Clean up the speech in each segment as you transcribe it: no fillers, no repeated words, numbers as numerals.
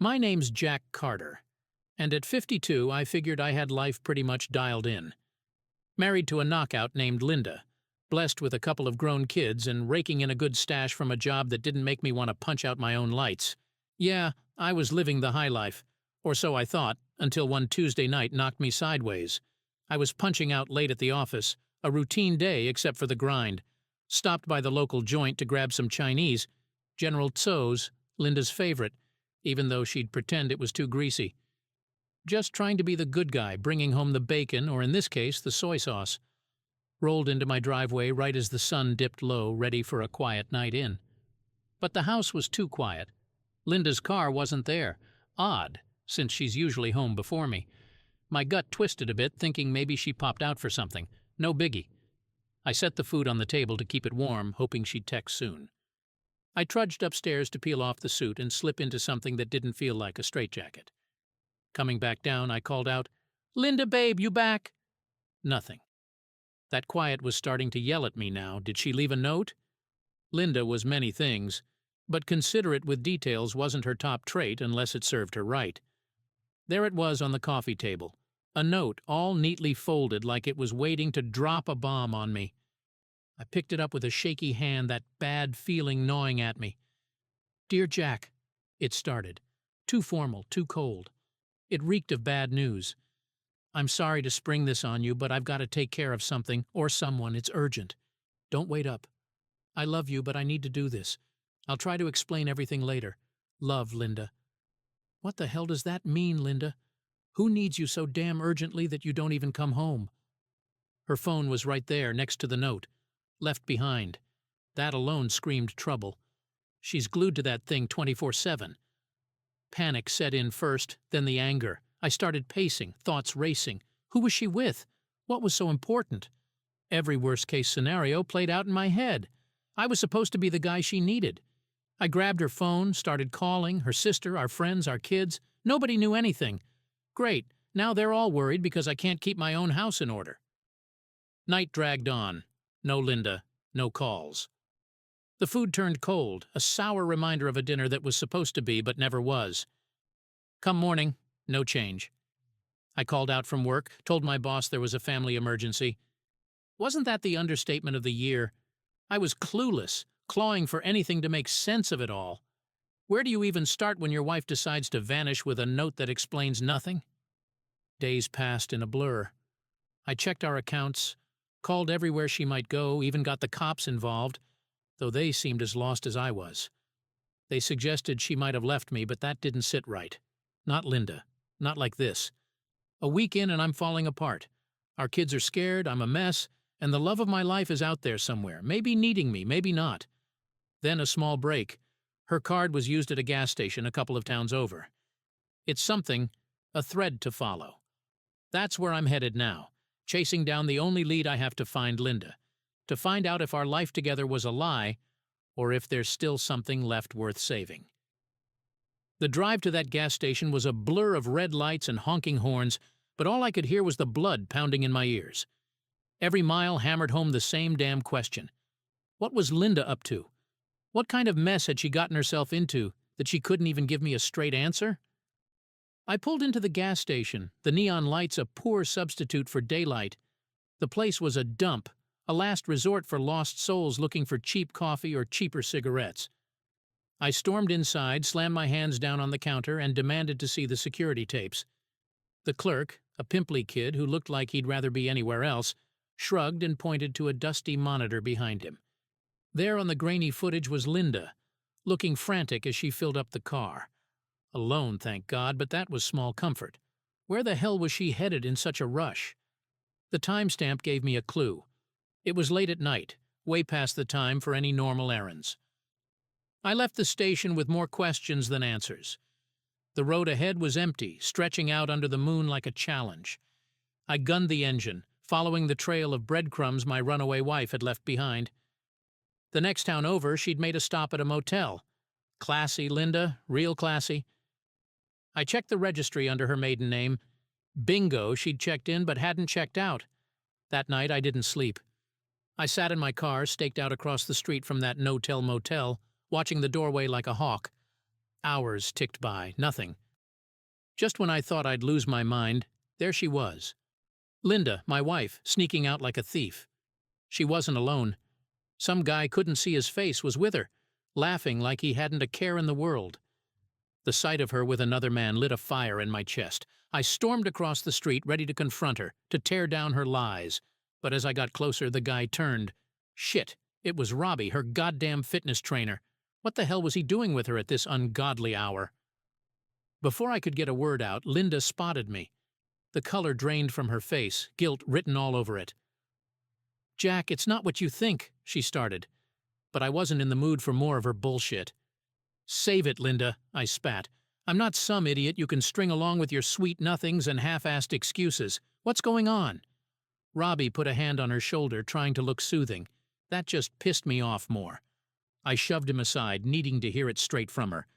My name's Jack Carter, and at 52 I figured I had life pretty much dialed in. Married to a knockout named Linda, blessed with a couple of grown kids and raking in a good stash from a job that didn't make me want to punch out my own lights. Yeah, I was living the high life, or so I thought, until one Tuesday night knocked me sideways. I was punching out late at the office, a routine day except for the grind. Stopped by the local joint to grab some Chinese, General Tso's, Linda's favorite, even though she'd pretend it was too greasy. Just trying to be the good guy, bringing home the bacon, or in this case, the soy sauce. Rolled into my driveway right as the sun dipped low, ready for a quiet night in. But the house was too quiet. Linda's car wasn't there. Odd, since she's usually home before me. My gut twisted a bit, thinking maybe she popped out for something. No biggie. I set the food on the table to keep it warm, hoping she'd text soon. I trudged upstairs to peel off the suit and slip into something that didn't feel like a straitjacket. Coming back down, I called out, "Linda, babe, you back?" Nothing. That quiet was starting to yell at me now. Did she leave a note? Linda was many things, but considerate with details wasn't her top trait unless it served her right. There it was on the coffee table, a note all neatly folded like it was waiting to drop a bomb on me. I picked it up with a shaky hand, that bad feeling gnawing at me. "Dear Jack," it started. Too formal, too cold. It reeked of bad news. "I'm sorry to spring this on you, but I've got to take care of something, or someone. It's urgent. Don't wait up. I love you, but I need to do this. I'll try to explain everything later. Love, Linda." What the hell does that mean, Linda? Who needs you so damn urgently that you don't even come home? Her phone was right there, next to the note. Left behind. That alone screamed trouble. She's glued to that thing 24/7. Panic set in first, then the anger. I started pacing, thoughts racing. Who was she with? What was so important? Every worst-case scenario played out in my head. I was supposed to be the guy she needed. I grabbed her phone, started calling, her sister, our friends, our kids. Nobody knew anything. Great, now they're all worried because I can't keep my own house in order. Night dragged on. No Linda, no calls. The food turned cold, a sour reminder of a dinner that was supposed to be but never was. Come morning, no change. I called out from work, told my boss there was a family emergency. Wasn't that the understatement of the year? I was clueless, clawing for anything to make sense of it all. Where do you even start when your wife decides to vanish with a note that explains nothing? Days passed in a blur. I checked our accounts, called everywhere she might go, even got the cops involved, though they seemed as lost as I was. They suggested she might have left me, but that didn't sit right. Not Linda. Not like this. A week in and I'm falling apart. Our kids are scared, I'm a mess, and the love of my life is out there somewhere, maybe needing me, maybe not. Then a small break. Her card was used at a gas station a couple of towns over. It's something, a thread to follow. That's where I'm headed now, chasing down the only lead I have to find Linda, to find out if our life together was a lie, or if there's still something left worth saving. The drive to that gas station was a blur of red lights and honking horns, but all I could hear was the blood pounding in my ears. Every mile hammered home the same damn question. What was Linda up to? What kind of mess had she gotten herself into that she couldn't even give me a straight answer? I pulled into the gas station, the neon lights a poor substitute for daylight. The place was a dump, a last resort for lost souls looking for cheap coffee or cheaper cigarettes. I stormed inside, slammed my hands down on the counter, and demanded to see the security tapes. The clerk, a pimply kid who looked like he'd rather be anywhere else, shrugged and pointed to a dusty monitor behind him. There on the grainy footage was Linda, looking frantic as she filled up the car. Alone, thank God, but that was small comfort. Where the hell was she headed in such a rush? The timestamp gave me a clue. It was late at night, way past the time for any normal errands. I left the station with more questions than answers. The road ahead was empty, stretching out under the moon like a challenge. I gunned the engine, following the trail of breadcrumbs my runaway wife had left behind. The next town over, she'd made a stop at a motel. Classy, Linda, real classy. I checked the registry under her maiden name. Bingo, she'd checked in but hadn't checked out. That night I didn't sleep. I sat in my car, staked out across the street from that no-tell motel, watching the doorway like a hawk. Hours ticked by, nothing. Just when I thought I'd lose my mind, there she was. Linda, my wife, sneaking out like a thief. She wasn't alone. Some guy couldn't see his face was with her, laughing like he hadn't a care in the world. The sight of her with another man lit a fire in my chest. I stormed across the street, ready to confront her, to tear down her lies. But as I got closer, the guy turned. Shit, it was Robbie, her goddamn fitness trainer. What the hell was he doing with her at this ungodly hour? Before I could get a word out, Linda spotted me. The color drained from her face, guilt written all over it. "Jack, it's not what you think," she started. But I wasn't in the mood for more of her bullshit. "Save it, Linda," I spat. "I'm not some idiot you can string along with your sweet nothings and half-assed excuses. What's going on?" Robbie put a hand on her shoulder, trying to look soothing. That just pissed me off more. I shoved him aside, needing to hear it straight from her.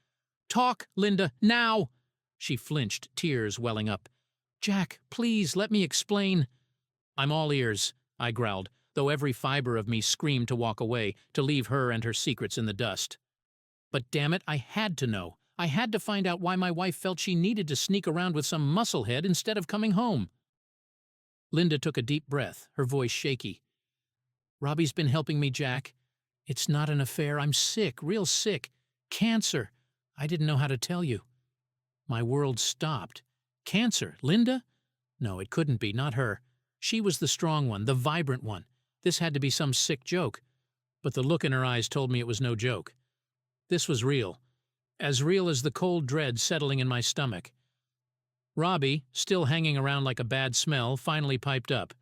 "Talk, Linda, now!" She flinched, tears welling up. "Jack, please, let me explain." "I'm all ears," I growled, though every fiber of me screamed to walk away, to leave her and her secrets in the dust. But damn it, I had to know. I had to find out why my wife felt she needed to sneak around with some musclehead instead of coming home. Linda took a deep breath, her voice shaky. "Robbie's been helping me, Jack. It's not an affair. I'm sick, real sick. Cancer. I didn't know how to tell you." My world stopped. Cancer? Linda? No, it couldn't be, not her. She was the strong one, the vibrant one. This had to be some sick joke. But the look in her eyes told me it was no joke. This was real. As real as the cold dread settling in my stomach. Robbie, still hanging around like a bad smell, finally piped up.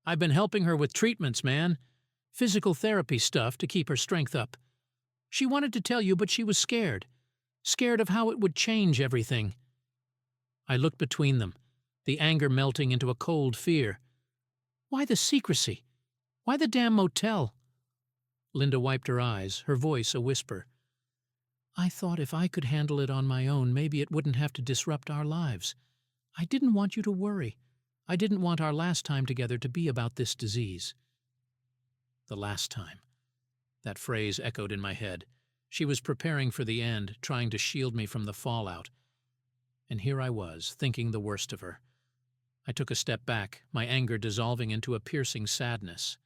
"I've been helping her with treatments, man. Physical therapy stuff to keep her strength up. She wanted to tell you, but she was scared. Scared of how it would change everything." I looked between them, the anger melting into a cold fear. "Why the secrecy? Why the damn motel?" Linda wiped her eyes, her voice a whisper. "I thought if I could handle it on my own, maybe it wouldn't have to disrupt our lives. I didn't want you to worry. I didn't want our last time together to be about this disease." The last time. That phrase echoed in my head. She was preparing for the end, trying to shield me from the fallout. And here I was, thinking the worst of her. I took a step back, my anger dissolving into a piercing sadness.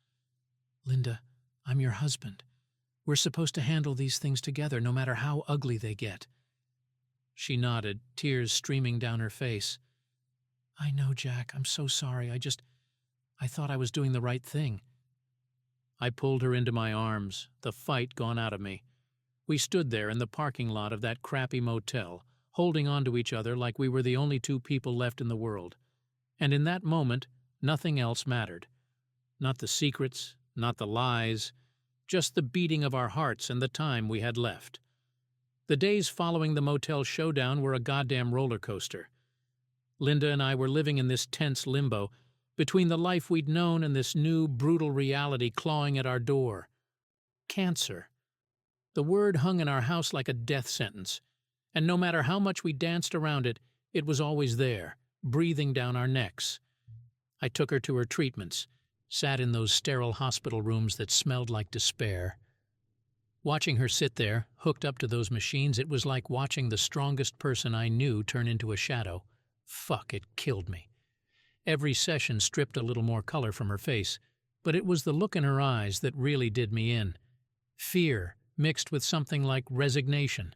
"Linda, I'm your husband. We're supposed to handle these things together, no matter how ugly they get." She nodded, tears streaming down her face. "I know, Jack. I'm so sorry. I thought I was doing the right thing." I pulled her into my arms, the fight gone out of me. We stood there in the parking lot of that crappy motel, holding on to each other like we were the only two people left in the world. And in that moment, nothing else mattered. Not the secrets, not the lies, just the beating of our hearts and the time we had left. The days following the motel showdown were a goddamn roller coaster. Linda and I were living in this tense limbo, between the life we'd known and this new, brutal reality clawing at our door. Cancer. The word hung in our house like a death sentence, and no matter how much we danced around it, it was always there, breathing down our necks. I took her to her treatments, sat in those sterile hospital rooms that smelled like despair. Watching her sit there, hooked up to those machines, it was like watching the strongest person I knew turn into a shadow. Fuck, it killed me. Every session stripped a little more color from her face, but it was the look in her eyes that really did me in. Fear, mixed with something like resignation.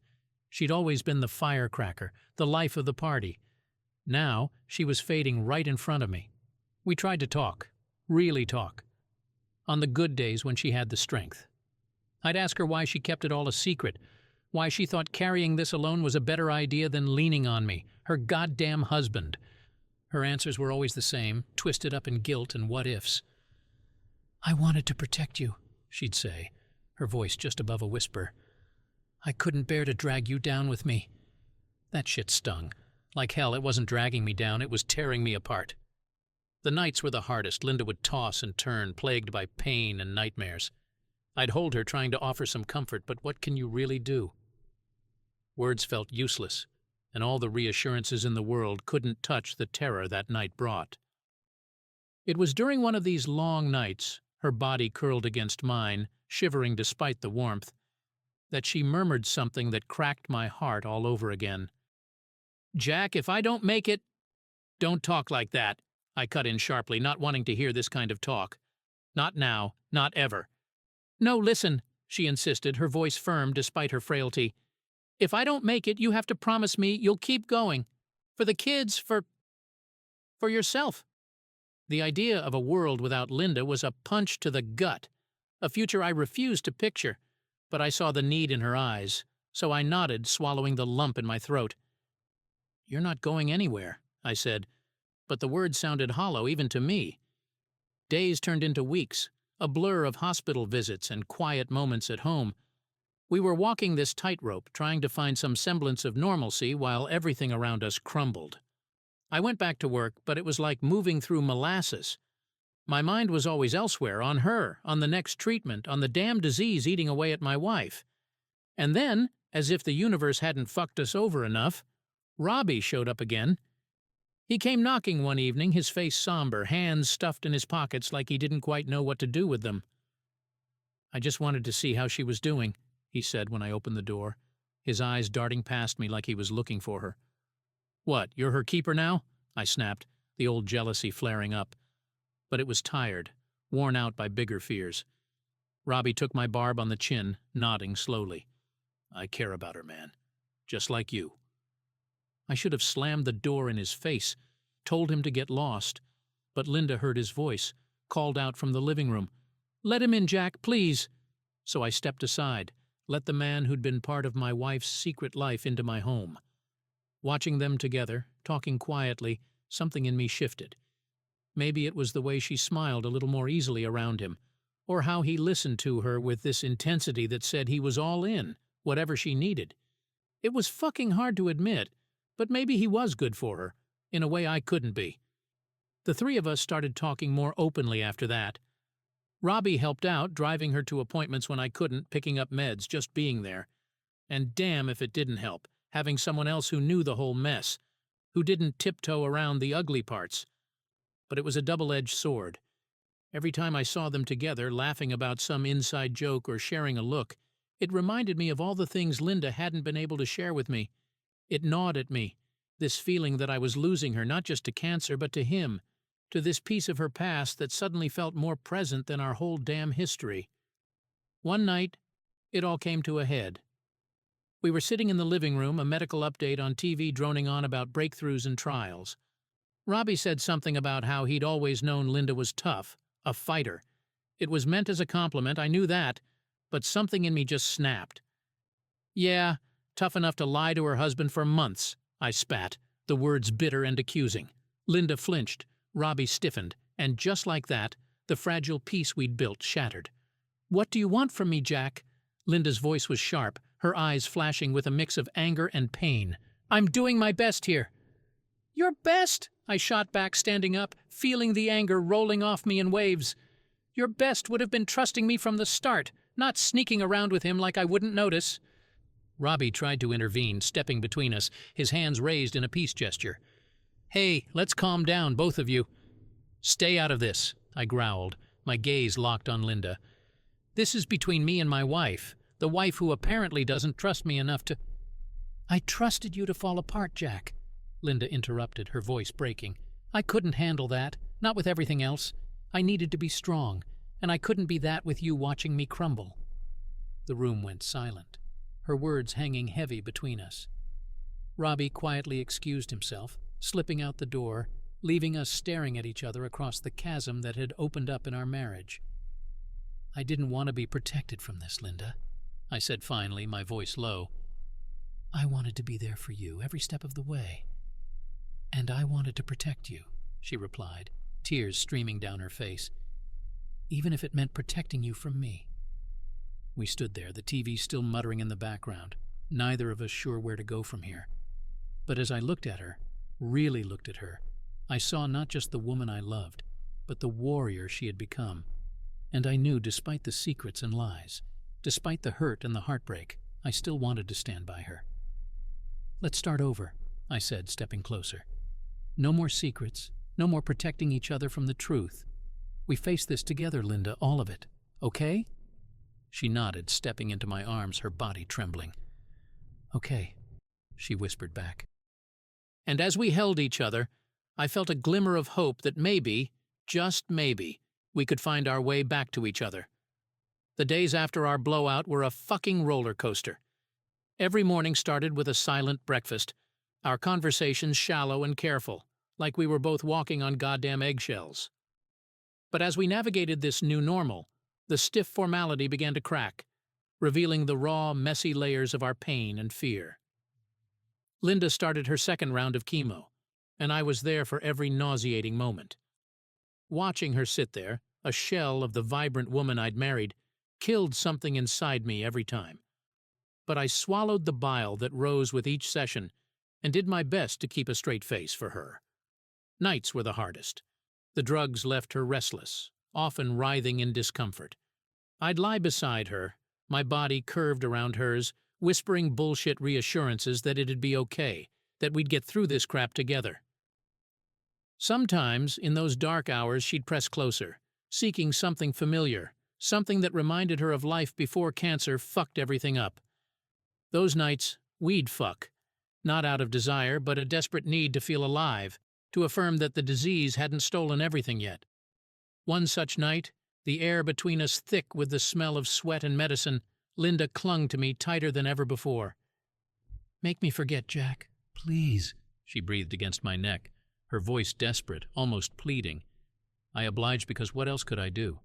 She'd always been the firecracker, the life of the party. Now, she was fading right in front of me. We tried to talk, really talk. On the good days when she had the strength. I'd ask her why she kept it all a secret, why she thought carrying this alone was a better idea than leaning on me, her goddamn husband. Her answers were always the same, twisted up in guilt and what-ifs. "I wanted to protect you," she'd say, her voice just above a whisper. "I couldn't bear to drag you down with me." That shit stung. Like hell, it wasn't dragging me down, it was tearing me apart. The nights were the hardest. Linda would toss and turn, plagued by pain and nightmares. I'd hold her, trying to offer some comfort, but what can you really do? Words felt useless, and all the reassurances in the world couldn't touch the terror that night brought. It was during one of these long nights, her body curled against mine, shivering despite the warmth, that she murmured something that cracked my heart all over again. "Jack, if I don't make it—" "Don't talk like that," I cut in sharply, not wanting to hear this kind of talk. "Not now, not ever." "No, listen," she insisted, her voice firm despite her frailty. "If I don't make it, you have to promise me you'll keep going. For the kids, for yourself." The idea of a world without Linda was a punch to the gut, a future I refused to picture, but I saw the need in her eyes, so I nodded, swallowing the lump in my throat. "You're not going anywhere," I said, but the words sounded hollow even to me. Days turned into weeks, a blur of hospital visits and quiet moments at home. We were walking this tightrope, trying to find some semblance of normalcy while everything around us crumbled. I went back to work, but it was like moving through molasses. My mind was always elsewhere, on her, on the next treatment, on the damn disease eating away at my wife. And then, as if the universe hadn't fucked us over enough, Robbie showed up again. He came knocking one evening, his face somber, hands stuffed in his pockets like he didn't quite know what to do with them. "I just wanted to see how she was doing," he said when I opened the door, his eyes darting past me like he was looking for her. "What, you're her keeper now?" I snapped, the old jealousy flaring up. But it was tired, worn out by bigger fears. Robbie took my barb on the chin, nodding slowly. "I care about her, man. Just like you." I should have slammed the door in his face, told him to get lost, but Linda heard his voice, called out from the living room, "Let him in, Jack, please." So I stepped aside, let the man who'd been part of my wife's secret life into my home. Watching them together, talking quietly, something in me shifted. Maybe it was the way she smiled a little more easily around him, or how he listened to her with this intensity that said he was all in, whatever she needed. It was fucking hard to admit, but maybe he was good for her, in a way I couldn't be. The three of us started talking more openly after that. Robbie helped out, driving her to appointments when I couldn't, picking up meds, just being there. And damn if it didn't help, having someone else who knew the whole mess, who didn't tiptoe around the ugly parts. But it was a double-edged sword. Every time I saw them together, laughing about some inside joke or sharing a look, it reminded me of all the things Linda hadn't been able to share with me. It gnawed at me, this feeling that I was losing her not just to cancer but to him, to this piece of her past that suddenly felt more present than our whole damn history. One night, it all came to a head. We were sitting in the living room, a medical update on TV droning on about breakthroughs and trials. Robbie said something about how he'd always known Linda was tough, a fighter. It was meant as a compliment, I knew that, but something in me just snapped. "Yeah, tough enough to lie to her husband for months," I spat, the words bitter and accusing. Linda flinched, Robbie stiffened, and just like that, the fragile peace we'd built shattered. "What do you want from me, Jack?" Linda's voice was sharp, her eyes flashing with a mix of anger and pain. "I'm doing my best here." "Your best?" I shot back, standing up, feeling the anger rolling off me in waves. "Your best would have been trusting me from the start, not sneaking around with him like I wouldn't notice." Robbie tried to intervene, stepping between us, his hands raised in a peace gesture. "Hey, let's calm down, both of you." "Stay out of this," I growled, my gaze locked on Linda. "This is between me and my wife, the wife who apparently doesn't trust me enough to—" "I trusted you to fall apart, Jack," Linda interrupted, her voice breaking. "I couldn't handle that, not with everything else. I needed to be strong, and I couldn't be that with you watching me crumble." The room went silent, her words hanging heavy between us. Robbie quietly excused himself, slipping out the door, leaving us staring at each other across the chasm that had opened up in our marriage. "I didn't want to be protected from this, Linda," I said finally, my voice low. "I wanted to be there for you every step of the way. And I wanted to protect you," she replied, tears streaming down her face, "even if it meant protecting you from me." We stood there, the TV still muttering in the background, neither of us sure where to go from here. But as I looked at her, really looked at her, I saw not just the woman I loved, but the warrior she had become. And I knew, despite the secrets and lies, despite the hurt and the heartbreak, I still wanted to stand by her. "Let's start over," I said, stepping closer. "No more secrets, no more protecting each other from the truth. We face this together, Linda, all of it, okay?" She nodded, stepping into my arms, her body trembling. "Okay," she whispered back. And as we held each other, I felt a glimmer of hope that maybe, just maybe, we could find our way back to each other. The days after our blowout were a fucking roller coaster. Every morning started with a silent breakfast, our conversations shallow and careful, like we were both walking on goddamn eggshells. But as we navigated this new normal, the stiff formality began to crack, revealing the raw, messy layers of our pain and fear. Linda started her second round of chemo, and I was there for every nauseating moment. Watching her sit there, a shell of the vibrant woman I'd married, killed something inside me every time. But I swallowed the bile that rose with each session and did my best to keep a straight face for her. Nights were the hardest. The drugs left her restless, often writhing in discomfort. I'd lie beside her, my body curved around hers, whispering bullshit reassurances that it'd be okay, that we'd get through this crap together. Sometimes, in those dark hours, she'd press closer, seeking something familiar, something that reminded her of life before cancer fucked everything up. Those nights, we'd fuck, not out of desire, but a desperate need to feel alive, to affirm that the disease hadn't stolen everything yet. One such night, the air between us thick with the smell of sweat and medicine, Linda clung to me tighter than ever before. "Make me forget, Jack, please," she breathed against my neck, her voice desperate, almost pleading. I obliged because what else could I do?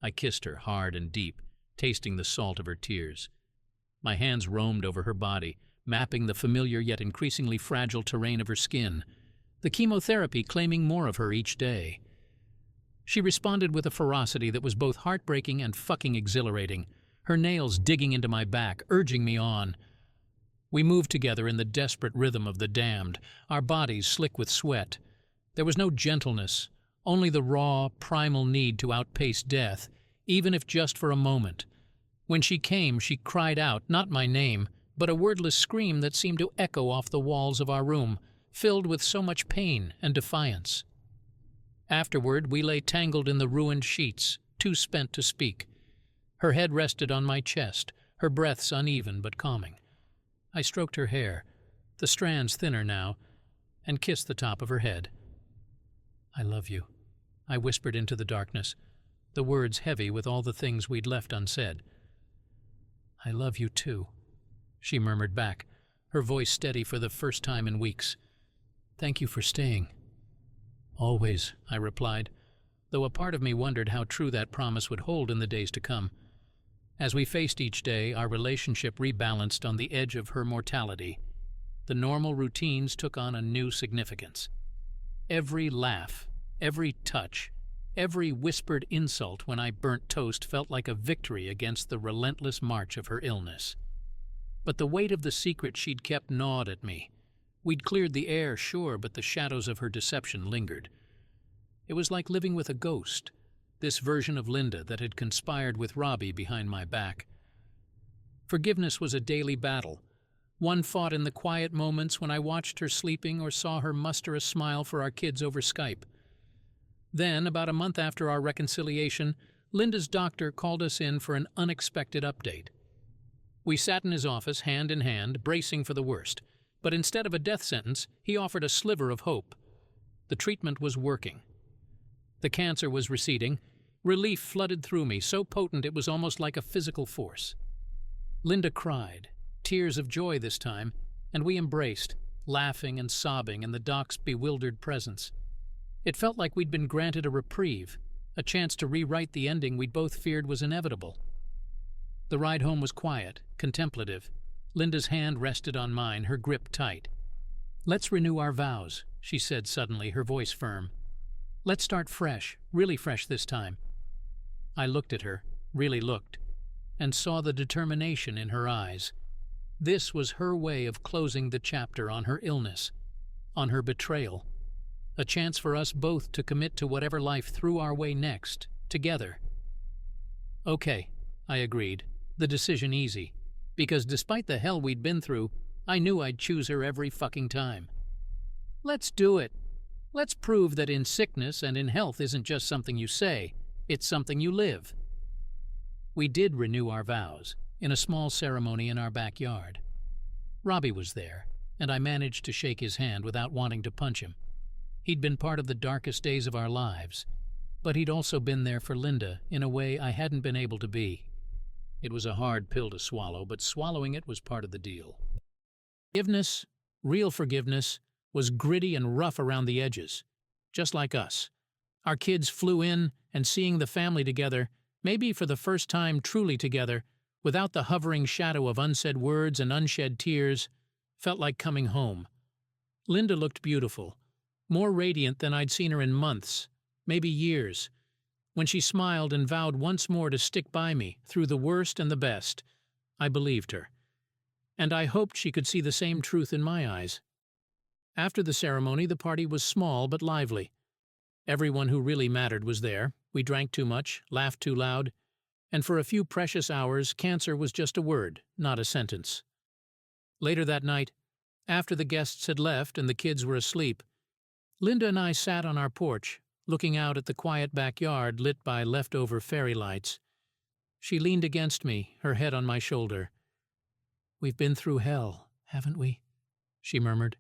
I kissed her hard and deep, tasting the salt of her tears. My hands roamed over her body, mapping the familiar yet increasingly fragile terrain of her skin, the chemotherapy claiming more of her each day. She responded with a ferocity that was both heartbreaking and fucking exhilarating, her nails digging into my back, urging me on. We moved together in the desperate rhythm of the damned, our bodies slick with sweat. There was no gentleness, only the raw, primal need to outpace death, even if just for a moment. When she came, she cried out, not my name, but a wordless scream that seemed to echo off the walls of our room, filled with so much pain and defiance. Afterward, we lay tangled in the ruined sheets, too spent to speak. Her head rested on my chest, her breaths uneven but calming. I stroked her hair, the strands thinner now, and kissed the top of her head. "I love you," I whispered into the darkness, the words heavy with all the things we'd left unsaid. "I love you too," she murmured back, her voice steady for the first time in weeks. "Thank you for staying." "Always," I replied, though a part of me wondered how true that promise would hold in the days to come. As we faced each day, our relationship rebalanced on the edge of her mortality. The normal routines took on a new significance. Every laugh, every touch, every whispered insult when I burnt toast felt like a victory against the relentless march of her illness. But the weight of the secret she'd kept gnawed at me. We'd cleared the air, sure, but the shadows of her deception lingered. It was like living with a ghost, this version of Linda that had conspired with Robbie behind my back. Forgiveness was a daily battle, one fought in the quiet moments when I watched her sleeping or saw her muster a smile for our kids over Skype. Then, about a month after our reconciliation, Linda's doctor called us in for an unexpected update. We sat in his office, hand in hand, bracing for the worst, but instead of a death sentence, he offered a sliver of hope. The treatment was working. The cancer was receding. Relief flooded through me, so potent it was almost like a physical force. Linda cried, tears of joy this time, and we embraced, laughing and sobbing in the doc's bewildered presence. It felt like we'd been granted a reprieve, a chance to rewrite the ending we'd both feared was inevitable. The ride home was quiet, contemplative. Linda's hand rested on mine, her grip tight. "Let's renew our vows," she said suddenly, her voice firm. "Let's start fresh, really fresh this time." I looked at her, really looked, and saw the determination in her eyes. This was her way of closing the chapter on her illness, on her betrayal. A chance for us both to commit to whatever life threw our way next, together. "Okay," I agreed, the decision easy, because despite the hell we'd been through, I knew I'd choose her every fucking time. "Let's do it. Let's prove that in sickness and in health isn't just something you say, it's something you live." We did renew our vows in a small ceremony in our backyard. Robbie was there, and I managed to shake his hand without wanting to punch him. He'd been part of the darkest days of our lives, but he'd also been there for Linda in a way I hadn't been able to be. It was a hard pill to swallow, but swallowing it was part of the deal. Forgiveness, real forgiveness, was gritty and rough around the edges, just like us. Our kids flew in, and seeing the family together, maybe for the first time truly together, without the hovering shadow of unsaid words and unshed tears, felt like coming home. Linda looked beautiful, more radiant than I'd seen her in months, maybe years. When she smiled and vowed once more to stick by me through the worst and the best, I believed her. And I hoped she could see the same truth in my eyes. After the ceremony, the party was small but lively. Everyone who really mattered was there. We drank too much, laughed too loud, and for a few precious hours, cancer was just a word, not a sentence. Later that night, after the guests had left and the kids were asleep, Linda and I sat on our porch, looking out at the quiet backyard lit by leftover fairy lights. She leaned against me, her head on my shoulder. "We've been through hell, haven't we?" she murmured.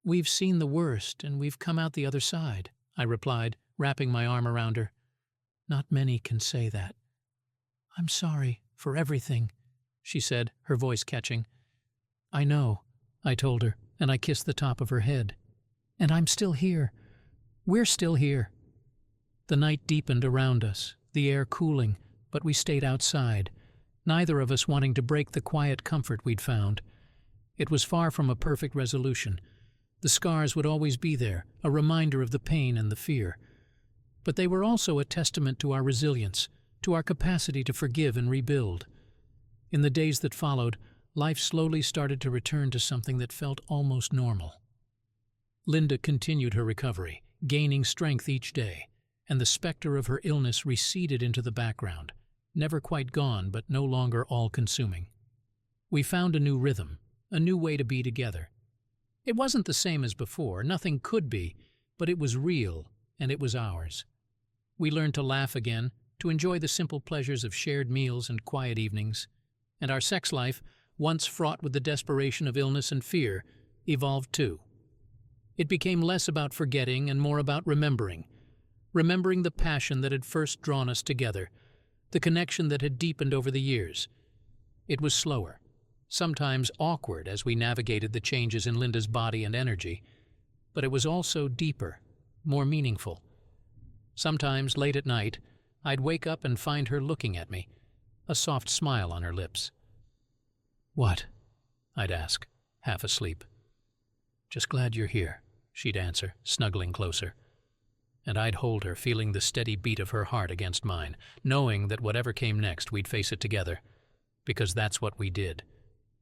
"We've seen the worst, and we've come out the other side," I replied, wrapping my arm around her. "Not many can say that." "I'm sorry for everything," she said, her voice catching. "I know," I told her, and I kissed the top of her head. "And I'm still here. We're still here." The night deepened around us, the air cooling, but we stayed outside, neither of us wanting to break the quiet comfort we'd found. It was far from a perfect resolution. The scars would always be there, a reminder of the pain and the fear. But they were also a testament to our resilience, to our capacity to forgive and rebuild. In the days that followed, life slowly started to return to something that felt almost normal. Linda continued her recovery, gaining strength each day, and the specter of her illness receded into the background, never quite gone but no longer all-consuming. We found a new rhythm, a new way to be together. It wasn't the same as before, nothing could be, but it was real, and it was ours. We learned to laugh again, to enjoy the simple pleasures of shared meals and quiet evenings, and our sex life, once fraught with the desperation of illness and fear, evolved too. It became less about forgetting and more about remembering the passion that had first drawn us together, the connection that had deepened over the years. It was slower, sometimes awkward as we navigated the changes in Linda's body and energy, but it was also deeper, more meaningful. Sometimes, late at night, I'd wake up and find her looking at me, a soft smile on her lips. "What?" I'd ask, half asleep. "Just glad you're here," she'd answer, snuggling closer. And I'd hold her, feeling the steady beat of her heart against mine, knowing that whatever came next, we'd face it together. Because that's what we did.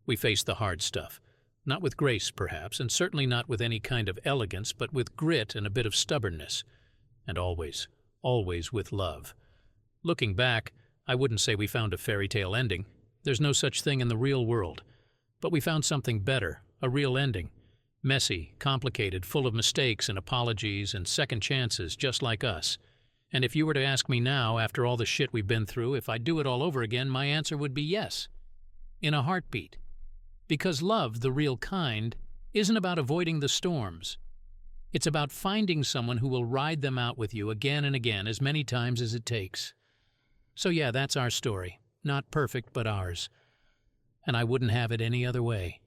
We faced the hard stuff. Not with grace, perhaps, and certainly not with any kind of elegance, but with grit and a bit of stubbornness. And always, always with love. Looking back, I wouldn't say we found a fairy tale ending. There's no such thing in the real world. But we found something better, a real ending. Messy, complicated, full of mistakes and apologies and second chances, just like us. And if you were to ask me now, after all the shit we've been through, if I'd do it all over again, my answer would be yes. In a heartbeat. Because love, the real kind, isn't about avoiding the storms. It's about finding someone who will ride them out with you again and again, as many times as it takes. So yeah, that's our story. Not perfect, but ours. And I wouldn't have it any other way.